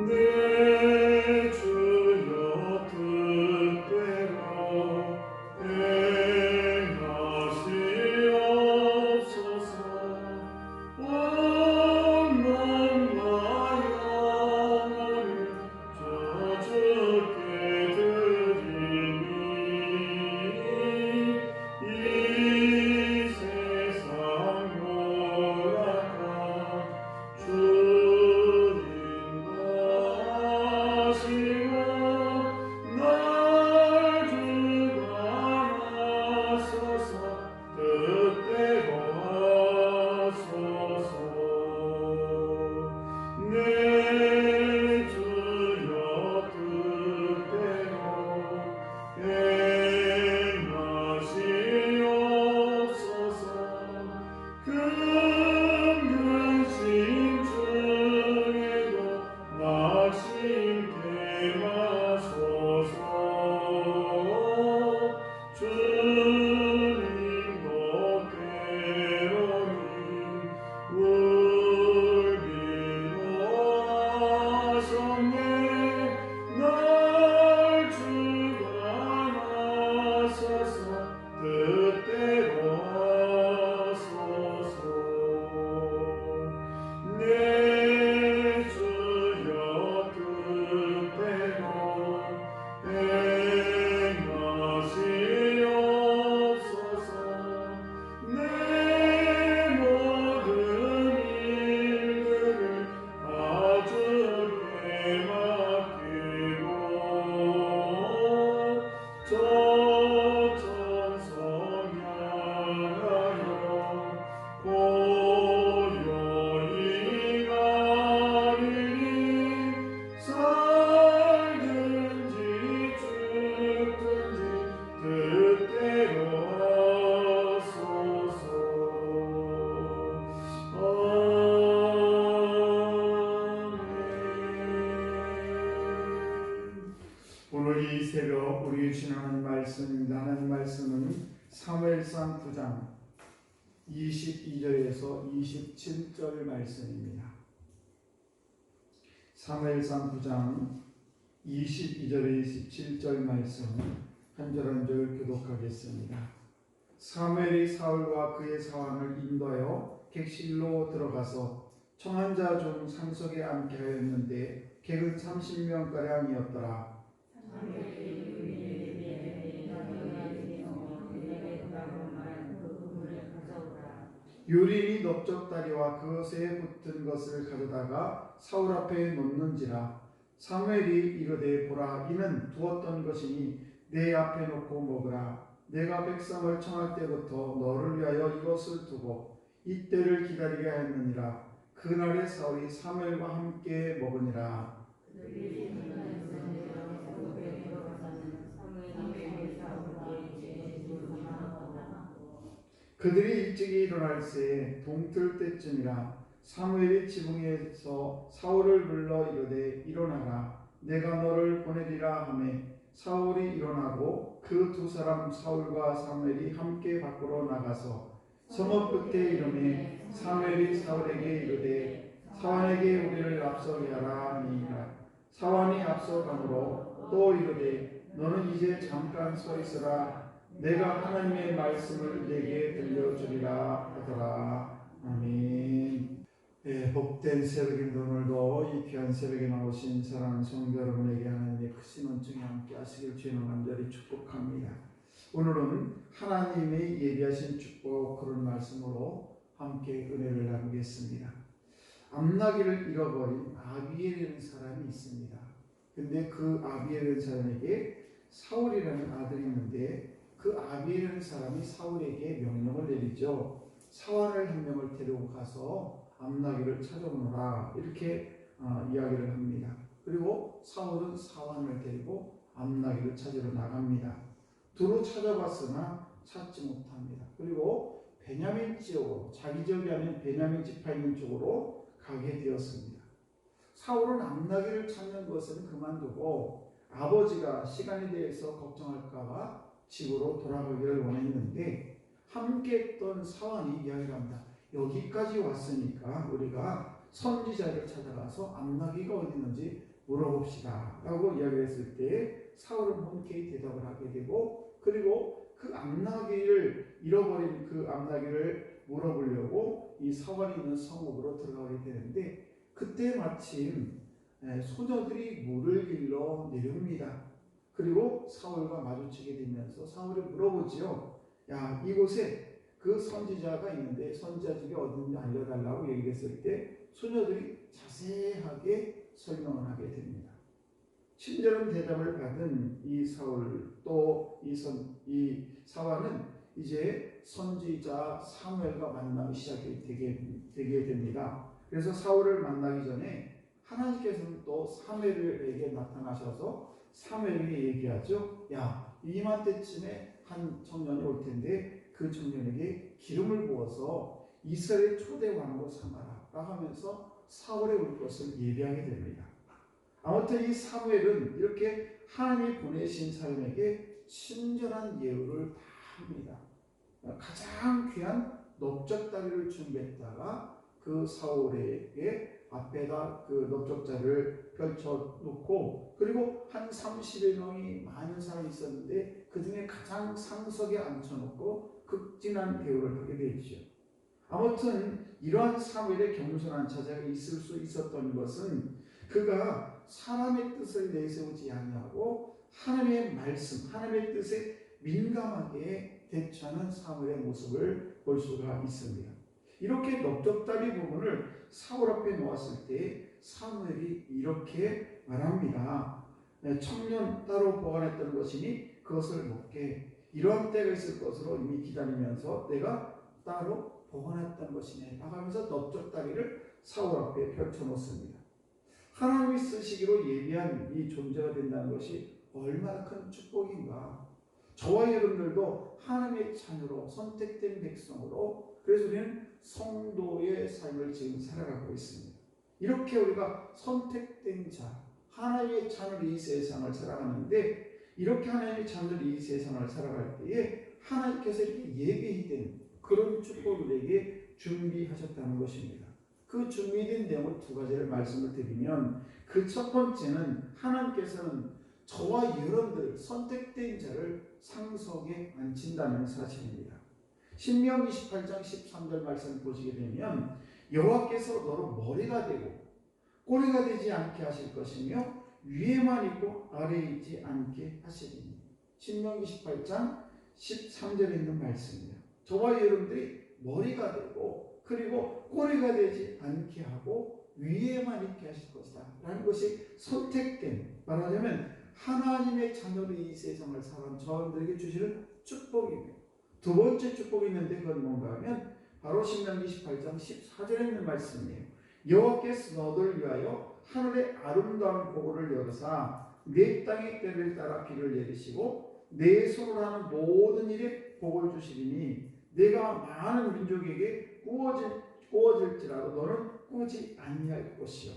내 주여 뜻대로 행하시옵소서. 온 몸과 영혼을 저 주께 드리니 이 세상 노락한 주님 하시고 날 주관하소서. 뜻대로 하소서. 내 주여 뜻대로 행하시옵소서. 금근심 중에도 낙심케 마소서. 주님도 때로는 울기도 하셨네. 날 주관하소서. 뜻대로 하소서. 내 주여 뜻대로 행하시옵소서. 내 모든 일들을 다 주께 맡기고 저 천성 향하여 고요히 가리니 살든지 죽든지 뜻대로 하소서. 아멘. 오늘 이 새벽 우리 지나는 말씀입니다. 하나님 말씀은 사무엘상 9장 22절에서 27절 말씀입니다. 사무엘상 9장 22절에 27절 말씀 한 절 한 절 교독하겠습니다. 사무엘이 사울과 그의 사환을 인도하여 객실로 들어가서 청한 자 중 상석에 앉게 하였는데 객은 30명가량이었더라. 유린이 넓적다리와 그것에 붙은 것을 가져다가 사울 앞에 놓는지라. 사무엘이 이르되 보라, 이는 두었던 것이니 내 앞에 놓고 먹으라. 내가 백성을 청할 때부터 너를 위하여 이것을 두고 이때를 기다리게 하였느니라. 그날에 사울이 사무엘과 함께 먹으니라. 그들이 일찍이 일어날 새에 동틀 때쯤이라. 사무엘이 지붕에서 사울을 불러 이르되 일어나라, 내가 너를 보내리라 하매 사울이 일어나고 그 두 사람 사울과 사무엘이 함께 밖으로 나가서 성읍 끝에 이르매 사무엘이 사울에게 이르되 사환에게 우리를 앞서게 하라 하니라. 사환이 앞서가므로 또 이르되 너는 이제 잠깐 서 있으라, 내가 하나님의 말씀을 내게 들려주리라 하더라. 아멘. 복된 새벽인데 오늘도 이 귀한 새벽에 나오신 사랑하는 성도 여러분에게 하나님의 크신 은총이 함께 하시길 주님 간절히 축복합니다. 오늘은 하나님의 예비하신 축복 그런 말씀으로 함께 은혜를 나누겠습니다. 암나기를 잃어버린 아비엘이라는 사람이 있습니다. 근데 그 아비엘이라는 사람에게 사울이라는 아들이 있는데 그 아비엘이라는 사람이 사울에게 명령을 내리죠. 사환을 한 명을 데리고 가서 암나기를 찾아오너라, 이렇게 이야기를 합니다. 그리고 사울은 사환을 데리고 암나기를 찾으러 나갑니다. 두루 찾아봤으나 찾지 못합니다. 그리고 베냐민 지역으로, 자기 지역이 아닌 베냐민 지파 있는 쪽으로 가게 되었습니다. 사울은 암나기를 찾는 것은 그만두고 아버지가 시간에 대해서 걱정할까봐 집으로 돌아가기를 원했는데 함께 했던 사환이 이야기를 합니다. 여기까지 왔으니까 우리가 선지자를 찾아가서 암나기가 어디 있는지 물어봅시다 라고 이야기를 했을 때 사울은 흔쾌히 대답을 하게 되고, 그리고 그 암나귀를 잃어버린 그 암나귀를 물어보려고 이 사울이 있는 성읍으로 들어가게 되는데, 그때 마침 소녀들이 물을 길러 내려옵니다. 그리고 사울과 마주치게 되면서 사울이 물어보지요. 야, 이곳에 그 선지자가 있는데 선지자 집이 어딘지 알려달라고 얘기했을 때 소녀들이 자세하게 설명을 하게 됩니다. 친절한 대답을 받은 이 사울, 또 이 사울은 이제 선지자 사무엘과 만나기 시작이 되게 됩니다. 그래서 사울을 만나기 전에 하나님께서는 또 사무엘에게 나타나셔서 사무엘에게 얘기하죠. 야, 이맘때쯤에 한 청년이 올 텐데 그 청년에게 기름을 부어서 이스라엘 초대 왕으로 삼아라 하면서 사울에 올 것을 예비하게 됩니다. 아무튼 이 사무엘은 이렇게 하나님이 보내신 사람에게 친절한 예우를 다 합니다. 가장 귀한 넓적다리를 준비했다가 그 사울에게 앞에다 그 넓적다리를 펼쳐놓고, 그리고 한 30여 명이 많은 사람이 있었는데 그 중에 가장 상석에 앉혀놓고 극진한 대우를 하게 되죠. 아무튼 이러한 사무엘의 겸손한 자세가 있을 수 있었던 것은 그가 사람의 뜻을 내세우지 아니하고 하나님의 말씀, 하나님의 뜻에 민감하게 대처하는 사무엘의 모습을 볼 수가 있습니다. 이렇게 넓적다리 부분을 사울 앞에 놓았을 때 사무엘이 이렇게 말합니다. 청년 따로 보관했던 것이니 그것을 먹게. 이러한 때가 있을 것으로 이미 기다리면서 내가 따로 보관했던 것이네 하면서 넓적다리를 사울 앞에 펼쳐놓습니다. 하나님이 쓰시기로 예비한 이 존재가 된다는 것이 얼마나 큰 축복인가. 저와 여러분들도 하나님의 자녀로 선택된 백성으로, 그래서 우리는 성도의 삶을 지금 살아가고 있습니다. 이렇게 우리가 선택된 자, 하나님의 자녀로 이 세상을 살아가는데, 이렇게 하나님의 자녀로 이 세상을 살아갈 때에 하나님께서 이렇게 예비된 그런 축복을 우리에게 준비하셨다는 것입니다. 그 준비된 내용을 두 가지를 말씀을 드리면, 그 첫 번째는 하나님께서는 저와 여러분들 선택된 자를 상석에 앉힌다는 사실입니다. 신명기 28장 13절 말씀을 보시게 되면 여호와께서 너로 머리가 되고 꼬리가 되지 않게 하실 것이며 위에만 있고 아래에 있지 않게 하시리니. 신명기 18장 13절에 있는 말씀입니다. 저와 여러분들이 머리가 되고 그리고 꼬리가 되지 않게 하고 위에만 있게 하실 것이다 라는 것이 선택된, 말하자면 하나님의 자녀로 이 세상을 살아온 저들에게 주시는 축복입니다. 두 번째 축복이 있는데 그건 뭔가 하면 바로 신명기 18장 14절에 있는 말씀이에요. 여호와께서 너를 위하여 하늘의 아름다운 보고를 열으사 내 땅의 때를 따라 비를 내리시고 내 손으로 하는 모든 일에 복을 주시리니 내가 많은 민족에게 구워질지라도 너는 꾸지 아니할 것이요.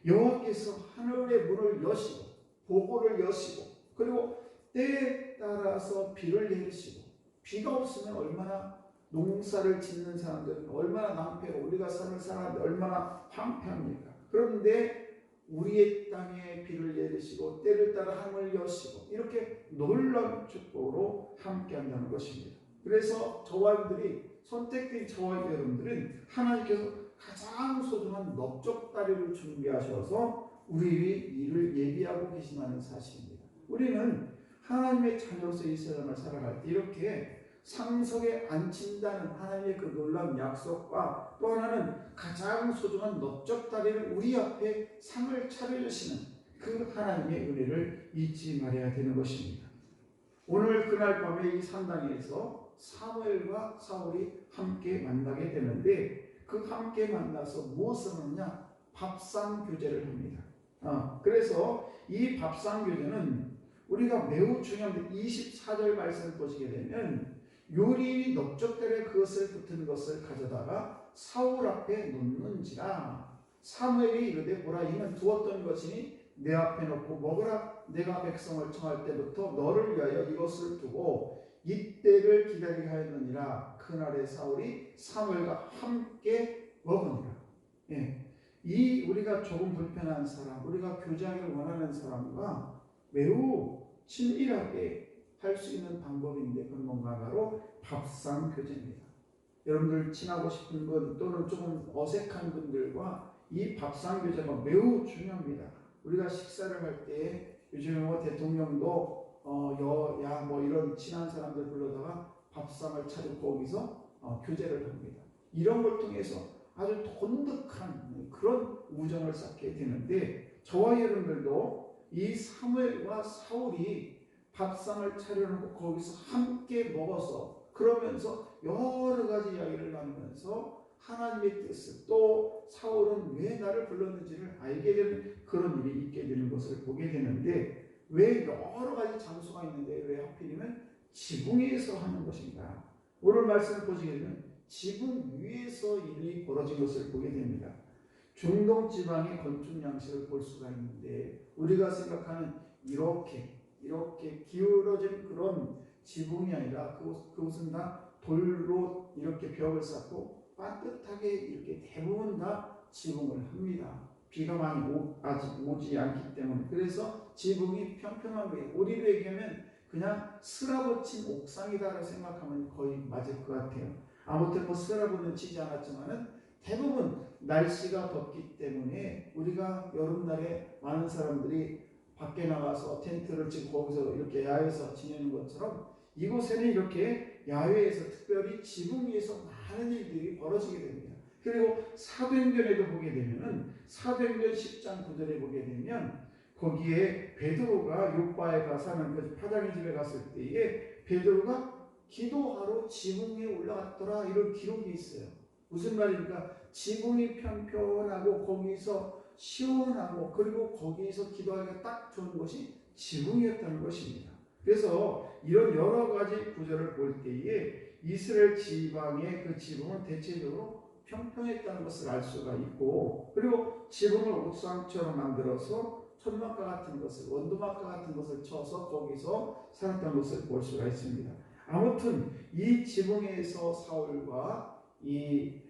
여호와께서 하늘의 문을 여시고 보고를 여시고 그리고 때에 따라서 비를 내리시고, 비가 없으면 얼마나 농사를 짓는 사람들은 얼마나 낭패고 우리가 삶을 살아가는데 얼마나 황폐합니까? 그런데 우리의 땅에 비를 내리시고 때를 따라 하늘을 여시고 이렇게 놀라운 축복으로 함께한다는 것입니다. 그래서 저와 여러분들이 선택된 저와 여러분들은 하나님께서 가장 소중한 넓적다리를 준비하셔서 우리의 일을 예비하고 계시다는 사실입니다. 우리는 하나님의 자녀로서 이 세상을 살아갈 때 이렇게 상석에 앉힌다는 하나님의 그 놀라운 약속과 또 하나는 가장 소중한 넓적다리를 우리 앞에 상을 차려주시는 그 하나님의 은혜를 잊지 말아야 되는 것입니다. 오늘 그날 밤에 이 산당에서 사무엘과 사울이 함께 만나게 되는데, 그 함께 만나서 무엇을 하느냐? 밥상교제를 합니다. 그래서 이 밥상교제는 우리가 매우 중요한데 24절 말씀을 보시게 되면 요리 넓적다리에 그것을 붙은 것을 가져다가 사울 앞에 놓는지라. 사무엘이 이르되 보라, 이는 두었던 것이니 내 앞에 놓고 먹으라. 내가 백성을 청할 때부터 너를 위하여 이것을 두고 이때를 기다리게 하였느니라. 그날에 사울이 사무엘과 함께 먹으니라. 이 우리가 조금 불편한 사람, 우리가 교제하기를 원하는 사람과 매우 친밀하게 할 수 있는 방법인데 그건 뭔가 바로 밥상 교제입니다. 여러분들 친하고 싶은 분 또는 조금 어색한 분들과 이 밥상 교제가 매우 중요합니다. 우리가 식사를 할 때 요즘에 뭐 대통령도 여야 뭐 이런 친한 사람들 불러다가 밥상을 차리고 거기서 교제를 합니다. 이런 걸 통해서 아주 돈독한 그런 우정을 쌓게 되는데 저와 여러분들도 이 사무엘과 사울이 밥상을 차려놓고 거기서 함께 먹어서 그러면서 여러 가지 이야기를 나누면서 하나님의 뜻을 또 사울은 왜 나를 불렀는지를 알게 되는 그런 일이 있게 되는 것을 보게 되는데 왜 여러 가지 장소가 있는데 왜 하필이면 지붕 위에서 하는 것인가? 오늘 말씀을 보시게 되면 지붕 위에서 일이 벌어진 것을 보게 됩니다. 중동 지방의 건축 양식을 볼 수가 있는데 우리가 생각하는 이렇게 기울어진 그런 지붕이 아니라 그곳은 다 돌로 이렇게 벽을 쌓고 반듯하게 이렇게 대부분 다 지붕을 합니다. 비가 많이 아직 오지 않기 때문에 그래서 지붕이 평평한 거예요. 우리로 얘기하면 그냥 스라버친 옥상이다라고 생각하면 거의 맞을 것 같아요. 아무튼 뭐 스라버는 치지 않았지만은 대부분 날씨가 덥기 때문에 우리가 여름날에 많은 사람들이 밖에 나가서 텐트를 치고 거기서 이렇게 야외에서 지내는 것처럼 이곳에는 이렇게 야외에서 특별히 지붕 위에서 많은 일들이 벌어지게 됩니다. 그리고 사도행전에도 보게 되면은 사도행전 10장 9절에 보게 되면 거기에 베드로가 요바에 사는 그 파장의 집에 갔을 때에 베드로가 기도하러 지붕 위에 올라갔더라 이런 기록이 있어요. 무슨 말입니까? 지붕이 편편하고 거기서 시원하고 그리고 거기서 기도하기가 딱 좋은 것이 지붕이었다는 것입니다. 그래서 이런 여러 가지 구절을 볼 때에 이스라엘 지방의 그 지붕은 대체적으로 평평했다는 것을 알 수가 있고 그리고 지붕을 옥상처럼 만들어서 천막과 같은 것을 원두막과 같은 것을 쳐서 거기서 살았던 것을 볼 수가 있습니다. 아무튼 이 지붕에서 사울과 이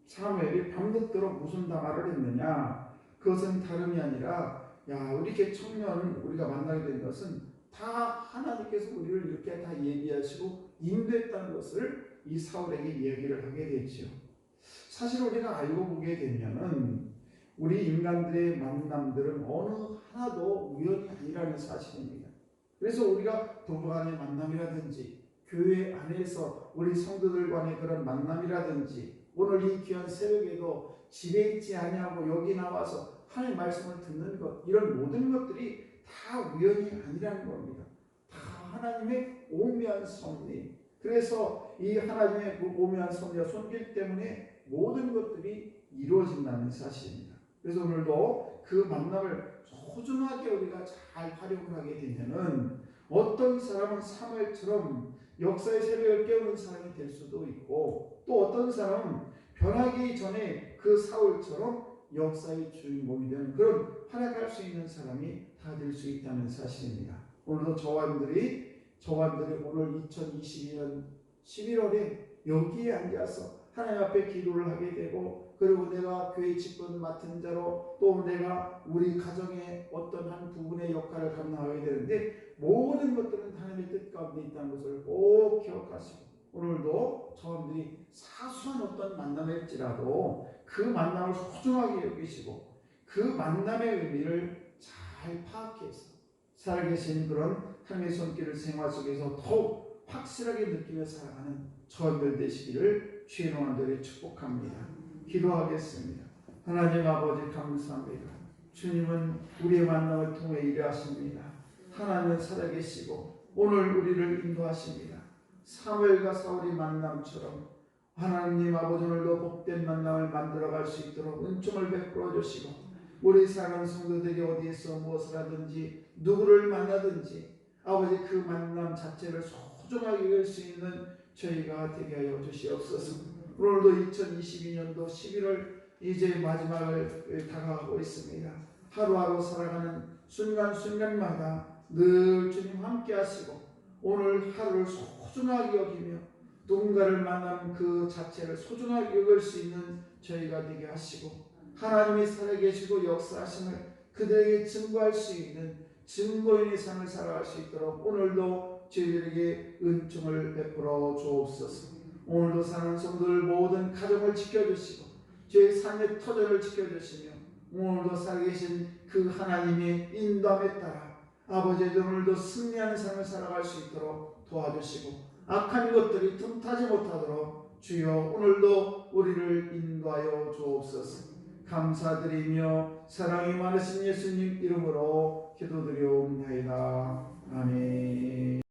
사무엘이 밤늦도록 무슨 담화를 했느냐 그것은 다름이 아니라 우리 이렇게 청년 우리가 만나게 된 것은 다 하나님께서 우리를 이렇게 다 예비하시고 인도했다는 것을 이 사울에게 이야기를 하게 되죠. 사실 우리가 알고 보게 되면은 우리 인간들의 만남들은 어느 하나도 우연이 아니라는 사실입니다. 그래서 우리가 부부 간의 만남이라든지 교회 안에서 우리 성도들 간의 그런 만남이라든지 오늘 이 귀한 새벽에도 집에 있지 아니하고 여기 나와서 하나님의 말씀을 듣는 것 이런 모든 것들이 다 우연이 아니라는 겁니다. 다 하나님의 오묘한 섭리. 그래서 이 하나님의 그 오묘한 섭리와 손길 때문에 모든 것들이 이루어진다는 사실입니다. 그래서 오늘도 그 만남을 소중하게 우리가 잘 활용을 하게 되면은 어떤 사람은 사무엘처럼 역사의 새벽을 깨우는 사람이 될 수도 있고 또 어떤 사람은 변하기 전에 그 사울처럼 역사의 주인공이 되는 그런 활약할 수 있는 사람이 다 될 수 있다는 사실입니다. 오늘도 저와 여러분들이 오늘 2022년 11월에 여기에 앉아서 하나님 앞에 기도를 하게 되고 그리고 내가 교회 직분 맡은 자로 또 내가 우리 가정의 어떤 한 부분의 역할을 감당하게 되는데 모든 것들은 하나님의 뜻 가운데 있다는 것을 꼭 기억하시고 오늘도 저분들이 사소한 어떤 만남일지라도 그 만남을 소중하게 여기시고 그 만남의 의미를 잘 파악해서 살아계신 그런 하나님의 손길을 생활 속에서 더욱 확실하게 느끼며 살아가는 저분들 되시기를 주의 이름으로 축복합니다. 기도하겠습니다. 하나님 아버지 감사합니다. 주님은 우리의 만남을 통해 일하십니다. 하나님은 살아계시고 오늘 우리를 인도하십니다. 사무엘과 사울이 만남처럼 하나님 아버지 오늘도 복된 만남을 만들어갈 수 있도록 은총을 베풀어 주시고 우리 사랑하는 성도들이 어디에서 무엇을 하든지 누구를 만나든지 아버지 그 만남 자체를 소중하게 여길 수 있는 저희가 되게 하여 주시옵소서. 오늘도 2022년도 11월 이제 마지막을 다가가고 있습니다. 하루하루 살아가는 순간순간마다 늘 주님 함께 하시고 오늘 하루를 소중하게 여기며 누군가를 만나는 그 자체를 소중하게 여길 수 있는 저희가 되게 하시고 하나님이 살아계시고 역사하심을 그들에게 증거할 수 있는 증거인의 삶을 살아갈 수 있도록 오늘도 저희들에게 은총을 베풀어 주옵소서. 오늘도 사는 성도들 모든 가정을 지켜주시고 저희 삶의 터전을 지켜주시며 오늘도 살아계신 그 하나님의 인도함에 따라 아버지 오늘도 승리하는 삶을 살아갈 수 있도록 도와주시고 악한 것들이 틈타지 못하도록 주여 오늘도 우리를 인도하여 주옵소서. 감사드리며 사랑이 많으신 예수님 이름으로 기도드려옵나이다. 아멘.